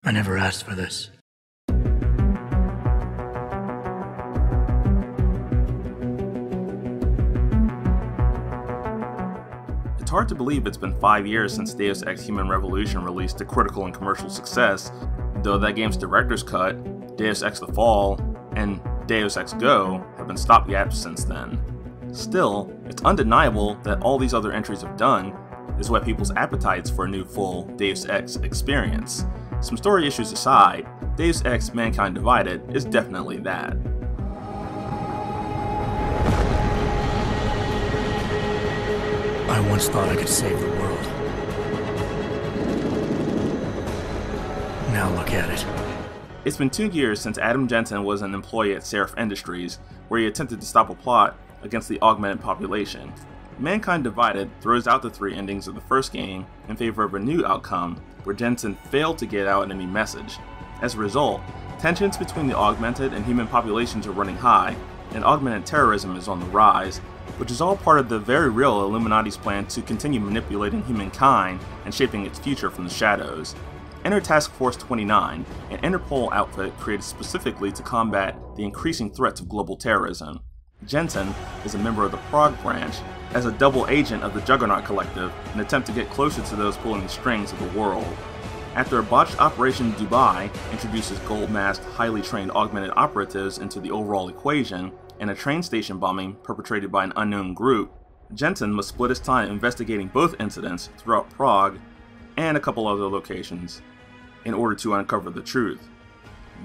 I never asked for this. It's hard to believe it's been 5 years since Deus Ex Human Revolution released to critical and commercial success, though that game's director's cut, Deus Ex The Fall, and Deus Ex Go have been stopgaps since then. Still, it's undeniable that all these other entries have done is whet people's appetites for a new full Deus Ex experience. Some story issues aside, Deus Ex Mankind Divided is definitely that. I once thought I could save the world. Now look at it. It's been 2 years since Adam Jensen was an employee at Seraph Industries, where he attempted to stop a plot against the augmented population. Mankind Divided throws out the 3 endings of the first game in favor of a new outcome, where Jensen failed to get out any message. As a result, tensions between the augmented and human populations are running high, and augmented terrorism is on the rise, which is all part of the very real Illuminati's plan to continue manipulating humankind and shaping its future from the shadows. Enter Task Force 29, an Interpol outfit created specifically to combat the increasing threats of global terrorism. Jensen is a member of the Prague branch, as a double agent of the Juggernaut Collective, an attempt to get closer to those pulling the strings of the world. After a botched Operation Dubai introduces gold-masked, highly trained augmented operatives into the overall equation, and a train station bombing perpetrated by an unknown group, Jensen must split his time investigating both incidents throughout Prague and a couple other locations in order to uncover the truth.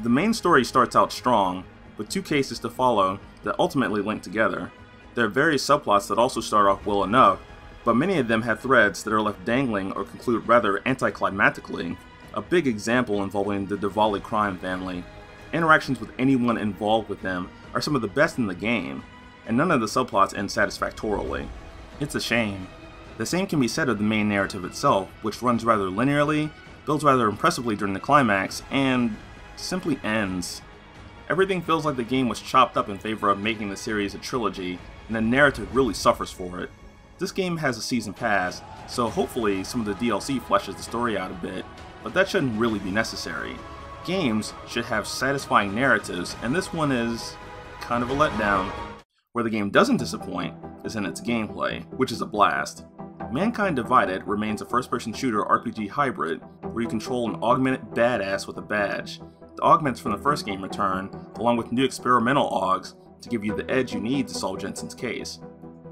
The main story starts out strong, with 2 cases to follow that ultimately link together. There are various subplots that also start off well enough, but many of them have threads that are left dangling or conclude rather anticlimactically. A big example involving the Diwali crime family. Interactions with anyone involved with them are some of the best in the game, and none of the subplots end satisfactorily. It's a shame. The same can be said of the main narrative itself, which runs rather linearly, builds rather impressively during the climax, and simply ends. Everything feels like the game was chopped up in favor of making the series a trilogy, and the narrative really suffers for it. This game has a season pass, so hopefully some of the DLC fleshes the story out a bit, but that shouldn't really be necessary. Games should have satisfying narratives, and this one is kind of a letdown. Where the game doesn't disappoint is in its gameplay, which is a blast. Mankind Divided remains a first-person shooter RPG hybrid, where you control an augmented badass with a badge. The augments from the first game return, along with new experimental augs, to give you the edge you need to solve Jensen's case.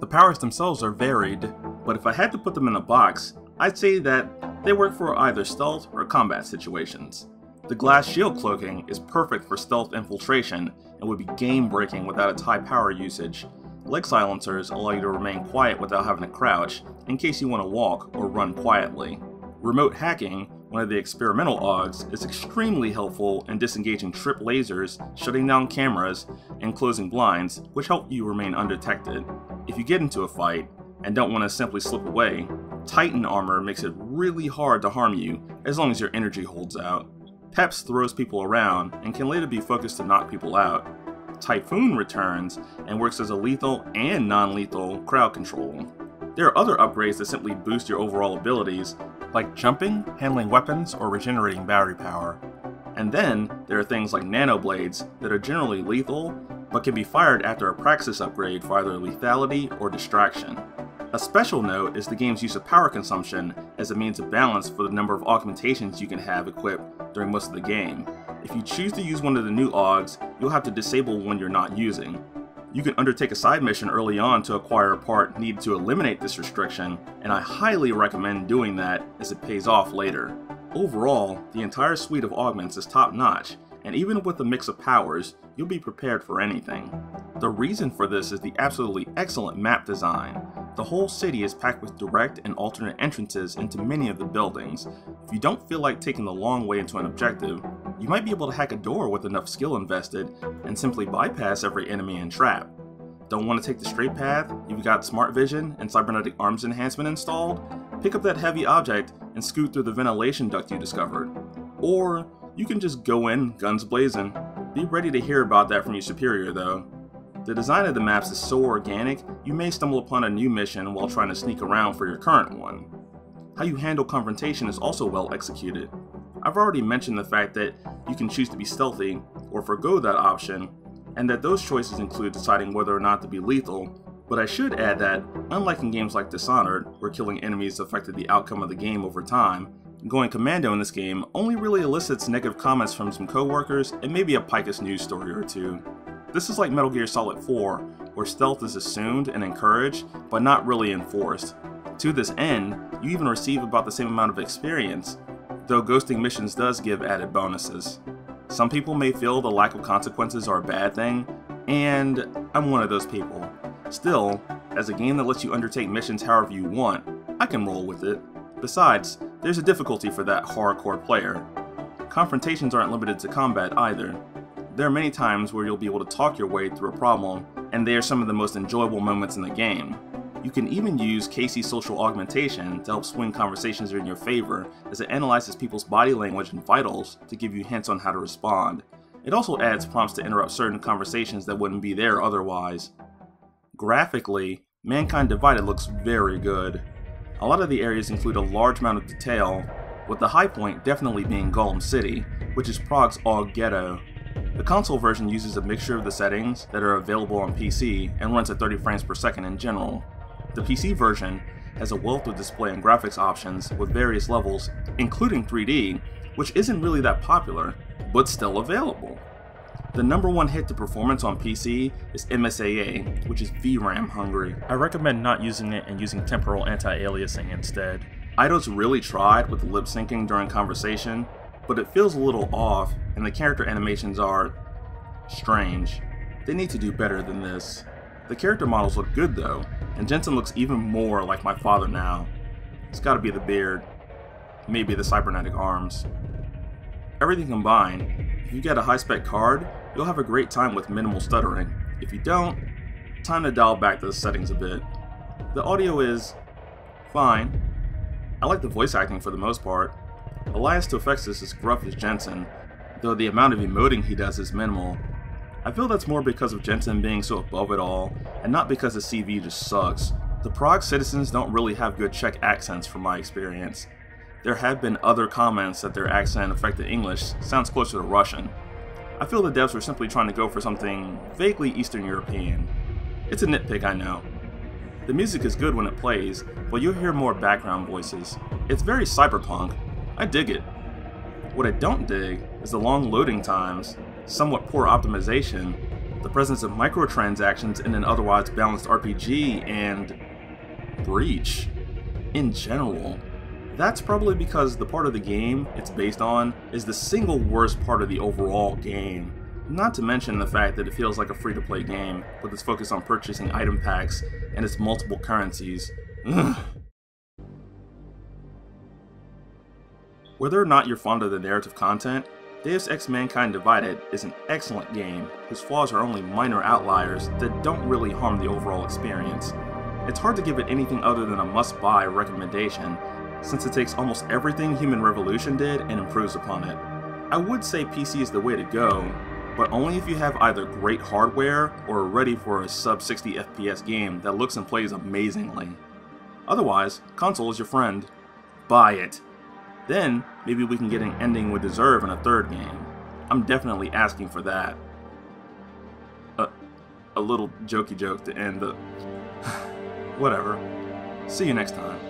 The powers themselves are varied, but if I had to put them in a box, I'd say that they work for either stealth or combat situations. The glass shield cloaking is perfect for stealth infiltration and would be game-breaking without its high power usage. Leg silencers allow you to remain quiet without having to crouch, in case you want to walk or run quietly. Remote hacking, one of the experimental augs, is extremely helpful in disengaging trip lasers, shutting down cameras, and closing blinds, which help you remain undetected. If you get into a fight, and don't want to simply slip away, Titan armor makes it really hard to harm you, as long as your energy holds out. Peps throws people around, and can later be focused to knock people out. Typhoon returns, and works as a lethal and non-lethal crowd control. There are other upgrades that simply boost your overall abilities, like jumping, handling weapons, or regenerating battery power. And then, there are things like nanoblades that are generally lethal, but can be fired after a praxis upgrade for either lethality or distraction. A special note is the game's use of power consumption as a means of balance for the number of augmentations you can have equipped during most of the game. If you choose to use one of the new augs, you'll have to disable one you're not using. You can undertake a side mission early on to acquire a part needed to eliminate this restriction, and I highly recommend doing that as it pays off later. Overall, the entire suite of augments is top notch, and even with a mix of powers, you'll be prepared for anything. The reason for this is the absolutely excellent map design. The whole city is packed with direct and alternate entrances into many of the buildings. If you don't feel like taking the long way into an objective, you might be able to hack a door with enough skill invested and simply bypass every enemy and trap. Don't want to take the straight path? You've got smart vision and cybernetic arms enhancement installed? Pick up that heavy object and scoot through the ventilation duct you discovered. Or you can just go in guns blazing. Be ready to hear about that from your superior though. The design of the maps is so organic, you may stumble upon a new mission while trying to sneak around for your current one. How you handle confrontation is also well executed. I've already mentioned the fact that you can choose to be stealthy or forgo that option, and that those choices include deciding whether or not to be lethal, but I should add that, unlike in games like Dishonored, where killing enemies affected the outcome of the game over time, going commando in this game only really elicits negative comments from some coworkers and maybe a Picus news story or two. This is like Metal Gear Solid 4, where stealth is assumed and encouraged, but not really enforced. To this end, you even receive about the same amount of experience, though ghosting missions does give added bonuses. Some people may feel the lack of consequences are a bad thing, and I'm one of those people. Still, as a game that lets you undertake missions however you want, I can roll with it. Besides, there's a difficulty for that hardcore player. Confrontations aren't limited to combat either. There are many times where you'll be able to talk your way through a problem, and they are some of the most enjoyable moments in the game. You can even use Casey's social augmentation to help swing conversations in your favor, as it analyzes people's body language and vitals to give you hints on how to respond. It also adds prompts to interrupt certain conversations that wouldn't be there otherwise. Graphically, Mankind Divided looks very good. A lot of the areas include a large amount of detail, with the high point definitely being Golem City, which is Prague's all ghetto. The console version uses a mixture of the settings that are available on PC and runs at 30 frames per second in general. The PC version has a wealth of display and graphics options with various levels, including 3D, which isn't really that popular, but still available. The number one hit to performance on PC is MSAA, which is VRAM hungry. I recommend not using it and using temporal anti-aliasing instead. Eidos really tried with lip syncing during conversation, but it feels a little off and the character animations are strange. They need to do better than this. The character models look good though, and Jensen looks even more like my father now. It's gotta be the beard, maybe the cybernetic arms. Everything combined, if you get a high-spec card, you'll have a great time with minimal stuttering. If you don't, time to dial back the settings a bit. The audio is fine. I like the voice acting for the most part. Elias Tofexis is as gruff as Jensen, though the amount of emoting he does is minimal. I feel that's more because of Jensen being so above it all, and not because the CV just sucks. The Prague citizens don't really have good Czech accents from my experience. There have been other comments that their accent affected English sounds closer to Russian. I feel the devs were simply trying to go for something vaguely Eastern European. It's a nitpick, I know. The music is good when it plays, but you'll hear more background voices. It's very cyberpunk. I dig it. What I don't dig is the long loading times, somewhat poor optimization, the presence of microtransactions in an otherwise balanced RPG, and Breach in general. That's probably because the part of the game it's based on is the single worst part of the overall game. Not to mention the fact that it feels like a free-to-play game, with its focus on purchasing item packs and its multiple currencies. Ugh. Whether or not you're fond of the narrative content, Deus Ex Mankind Divided is an excellent game whose flaws are only minor outliers that don't really harm the overall experience. It's hard to give it anything other than a must-buy recommendation, since it takes almost everything Human Revolution did and improves upon it. I would say PC is the way to go, but only if you have either great hardware or are ready for a sub 60 FPS game that looks and plays amazingly. Otherwise, console is your friend. Buy it. Then, maybe we can get an ending we deserve in a third game. I'm definitely asking for that. A little jokey joke to end the... Whatever. See you next time.